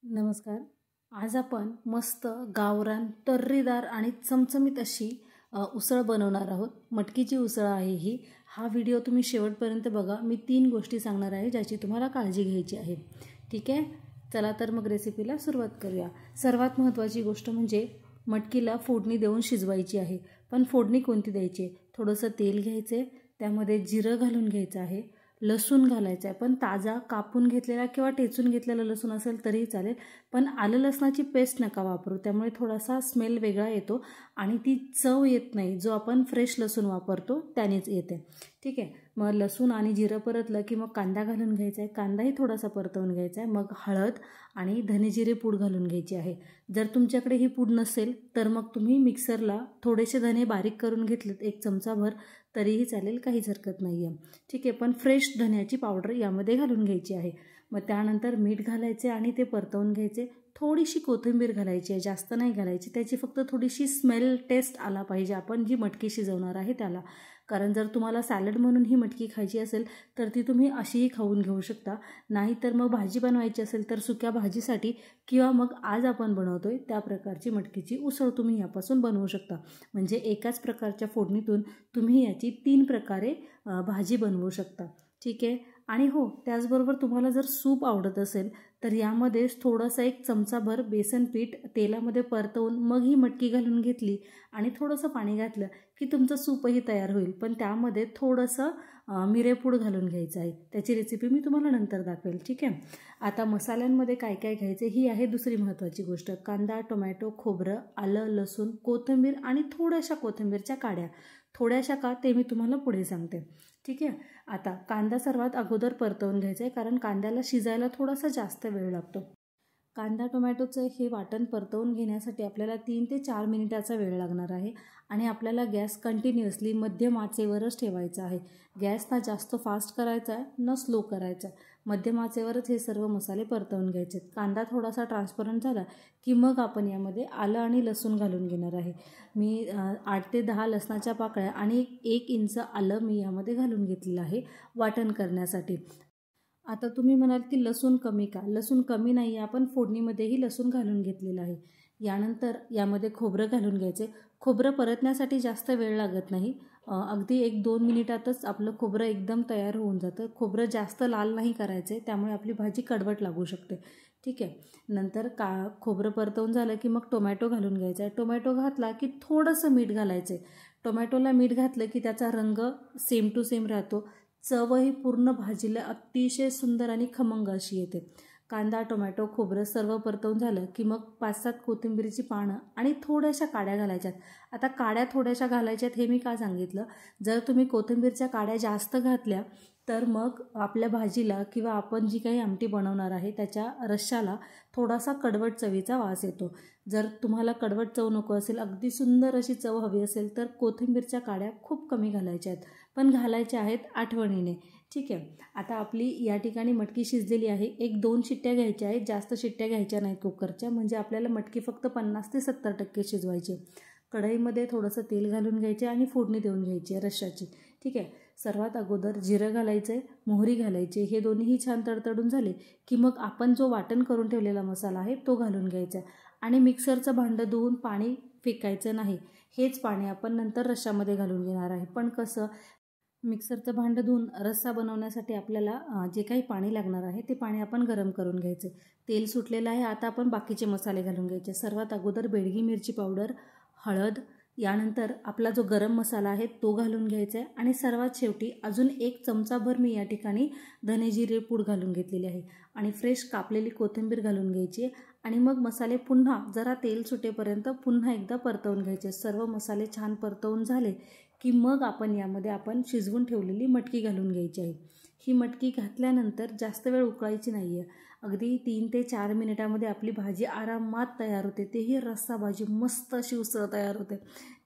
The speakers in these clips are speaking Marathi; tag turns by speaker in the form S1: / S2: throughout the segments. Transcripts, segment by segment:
S1: नमस्कार. आज आपण मस्त गावरान तर्रीदार आणि चमचमीत अशी उसळ बनवणार आहोत. मटकीची उसळ आहे ही. हा व्हिडिओ तुम्ही शेवटपर्यंत बघा. मी 3 गोष्टी सांगणार आहे ज्याची तुम्हाला काळजी घ्यायची आहे. ठीक आहे, चला तर मग रेसिपीला सुरुवात करूया. सर्वात महत्त्वाची गोष्ट म्हणजे मटकीला फोडणी देऊन शिजवायची आहे. पण फोडणी कोणती द्यायची? थोडंसं तेल घ्यायचे, त्यामध्ये जिरं घालून घ्यायचं आहे, लसूण घालायचं आहे. पण ताजा कापून घेतलेला किंवा ठेचून घेतलेला लसूण असेल तरीही चालेल, पण आलं लसणाची पेस्ट नका वापरू, त्यामुळे थोडासा स्मेल वेगळा येतो आणि ती चव येत नाही. जो आपण फ्रेश लसूण वापरतो त्यानेच येते. ठीक आहे, मग लसूण आणि जिरं परतलं की मग कांदा घालून घ्यायचा आहे. कांदाही थोडासा परतवून घ्यायचा आहे. मग हळद आणि धनेजिरे पूड घालून घ्यायची आहे. जर तुमच्याकडे ही पूड नसेल तर मग तुम्ही मिक्सरला थोडेसे धने बारीक करून घेतलेत 1 चमचाभर तरीही चालेल, काहीच हरकत नाही आहे. ठीक आहे, पण फ्रेश धन्याची पावडर यामध्ये घालून घ्यायची आहे. मग त्यानंतर मीठ घालायचे आणि ते परतवून घ्यायचे. थोडीशी कोथिंबीर घालायची आहे, जास्त नाही घालायची. त्याची फक्त थोडीशी स्मेल टेस्ट आला पाहिजे आपण जी मटकी शिजवणार आहे त्याला. कारण जर तुम्हाला सॅलड म्हणून ही मटकी खायची असेल तर ती तुम्ही अशीही खाऊन घेऊ शकता. नाहीतर मग भाजी बनवायची असेल तर सुक्या भाजीसाठी किंवा मग आज आपण बनवतोय त्या प्रकारची मटकीची उसळ तुम्ही यापासून बनवू शकता. म्हणजे एकाच प्रकारच्या फोडणीतून तुम्ही याची 3 प्रकारे भाजी बनवू शकता. ठीक आहे, आणि हो, त्याचबरोबर तुम्हाला जर सूप आवडत असेल तर यामध्ये थोडंसं 1 चमचाभर बेसन पीठ तेलामध्ये परतवून मग ही मटकी घालून घेतली आणि थोडंसं पाणी घातलं की तुमचं सूपही तयार होईल. पण त्यामध्ये थोडंसं मिरेपूड घालून घ्यायचं आहे. त्याची रेसिपी मी तुम्हाला नंतर दाखवेल. ठीक आहे, आता मसाल्यांमध्ये काय काय घ्यायचं ही आहे दुसरी महत्त्वाची गोष्ट. कांदा, टोमॅटो, खोबरं, आलं, लसूण, कोथिंबीर आणि थोड्याशा कोथिंबीरच्या काड्या. थोड्याशा का ते मी तुम्हाला पुढे सांगते. ठीक आहे, आता कांदा सर्वात अगोदर परतवून घ्यायचा आहे, कारण कांद्याला शिजायला थोडासा जास्त वेळ लागतो. कांदा टोमॅटोचं हे वाटण परतवून घेण्यासाठी आपल्याला 3 ते 4 मिनिटाचा वेळ लागणार आहे. आणि आपल्याला गॅस कंटिन्युअसली मध्यम आचेवरच ठेवायचा आहे. गॅस ना जास्त फास्ट करायचा आहे ना स्लो करायचा आहे. मध्यम आचेवरच हे सर्व मसाले परतवून घ्यायचे. कांदा थोडासा ट्रान्सपरंट झाला की मग आपण यामध्ये आलं आणि लसूण घालून घेणार आहे. मी 8 ते 10 लसणाच्या पाकळ्या आणि 1 इंच आलं मी यामध्ये घालून घेतलेलं आहे वाटण करण्यासाठी. आता तुम्ही म्हणाल की लसूण कमी का? लसूण कमी नाही आहे, आपण फोडणीमध्येही लसूण घालून घेतलेलं आहे. यानंतर यामध्ये खोबरं घालून घ्यायचे. खोबरं परतण्यासाठी जास्त वेळ लागत नाही. अगदी 1-2 मिनिटातच आपलं खोबरं एकदम तयार होऊन जातं. खोबरं जास्त लाल नाही करायचे, त्यामुळे आपली भाजी कडवट लागू शकते. ठीक आहे, नंतर खोबरं परतवून झालं की मग टोमॅटो घालून घ्यायचा आहे. टोमॅटो घातला की थोडंसं मीठ घालायचं आहे. टोमॅटोला मीठ घातलं की त्याचा रंग सेम टू सेम राहतो. चवही पूर्ण भाजीला अतिशय सुंदर आणि खमंग अशी येते. कांदा, टोमॅटो, खोबरं सर्व परतवून झालं की मग 5-7 कोथिंबीरची पानं आणि थोड्याशा काड्या घालायच्यात. आता काड्या थोड्याशा घालायच्यात हे मी का सांगितलं? जर तुम्ही कोथिंबीरच्या काड्या जास्त घातल्या तर मग आपल्या भाजीला किंवा आपण जी काही आमटी बनवणार आहे त्याच्या रश्श्याला थोडासा कडवट चवीचा वास येतो. जर तुम्हाला कडवट चव नको असेल, अगदी सुंदर अशी चव हवी असेल तर कोथिंबीरच्या काड्या खूप कमी घालायच्या आहेत, पण घालायच्या आहेत आठवणीने. ठीक आहे, आता आपली या ठिकाणी मटकी शिजलेली आहे. 1-2 शिट्ट्या घ्यायच्या आहेत, जास्त शिट्ट्या घ्यायच्या नाहीत कुकरच्या, म्हणजे आपल्याला मटकी फक्त 50 ते 70% शिजवायची. कढईमध्ये थोडंसं तेल घालून घ्यायचे आणि फोडणी देऊन घ्यायची आहे रश्श्याची. ठीक आहे, सर्वात अगोदर जिरं घालायचं आहे, मोहरी घालायची. हे दोन्हीही छान तडतडून झाले की मग आपण जो वाटण करून ठेवलेला मसाला आहे तो घालून घ्यायचा आहे. आणि मिक्सरचं भांडं धुवून पाणी फेकायचं नाही. हेच पाणी आपण नंतर रश्श्यामध्ये घालून घेणार आहे. पण कसं, मिक्सरचं भांडं धुवून रस्सा बनवण्यासाठी आपल्याला जे काही पाणी लागणार आहे ते पाणी आपण गरम करून घ्यायचं. तेल सुटलेलं आहे. आता आपण बाकीचे मसाले घालून घ्यायचे. सर्वात अगोदर बेडगी मिरची पावडर, हळद, यानंतर आपला जो गरम मसाला आहे तो घालून घ्यायचा आहे. आणि सर्वात शेवटी अजून 1 चमचाभर मी या ठिकाणी धनेजिरे पूड घालून घेतलेली आहे. आणि फ्रेश कापलेली कोथिंबीर घालून घ्यायची. आणि मग मसाले पुन्हा जरा तेल सुटेपर्यंत पुन्हा एकदा परतवून घ्यायचे. सर्व मसाले छान परतवून झाले की मग यामध्ये आपण शिजवून ठेवलेली मटकी घालून घ्यायची आहे. ही मटकी घातल्यानंतर जास्त वेळ उकळायची नाही आहे. अगदी 3 ते 4 मिनिटामध्ये आपली भाजी आरामात तयार होते. तेही रस्सा भाजी मस्त अशी उसळ तयार होते.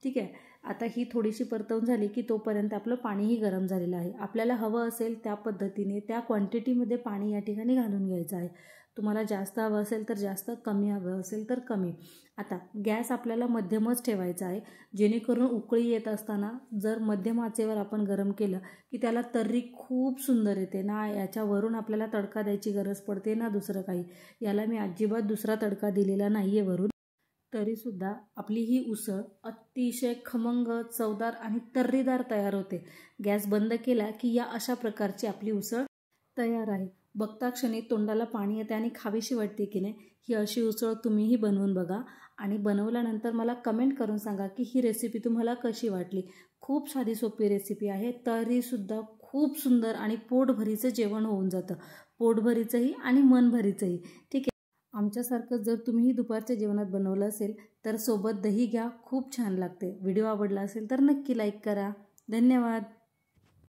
S1: ठीक आहे, आता ही थोडीशी परतवून झाली की तोपर्यंत आपलं पाणीही गरम झालेलं आहे. आपल्याला हवं असेल त्या पद्धतीने त्या क्वांटिटीमध्ये पाणी या ठिकाणी घालून घ्यायचं आहे. तुम्हाला जास्त हवं असेल तर जास्त, कमी हवं असेल तर कमी. आता गॅस आपल्याला मध्यमच ठेवायचा आहे, जेणेकरून उकळी येत असताना जर मध्यम आचेवर आपण गरम केलं की त्याला तर्री खूप सुंदर येते. ना याच्यावरून आपल्याला तडका द्यायची गरज पडते ना दुसरं काही. याला मी अजिबात दुसरा तडका दिलेला नाही आहे वरून. तरीसुद्धा आपली ही उसळ अतिशय खमंग, चवदार आणि तर्रीदार तयार होते. गॅस बंद केला की या अशा प्रकारची आपली उसळ तयार आहे. बघता क्षणी तोंडाला पाणी येते आणि खावीशी वाटते की नाही. ही अशी उसळ तुम्हीही बनवून बघा आणि बनवल्यानंतर मला कमेंट करून सांगा की ही रेसिपी तुम्हाला कशी वाटली. खूप साधी सोपी रेसिपी आहे, तरीसुद्धा खूप सुंदर आणि पोटभरीचं जेवण होऊन जातं. पोटभरीचंही आणि मनभरीचंही. ठीक आहे. आमच्यासारखं जर तुम्हीही दुपारच्या जेवणात बनवलं असेल तर सोबत दही घ्या, खूप छान लागते. व्हिडिओ आवडला असेल तर नक्की लाईक करा. धन्यवाद.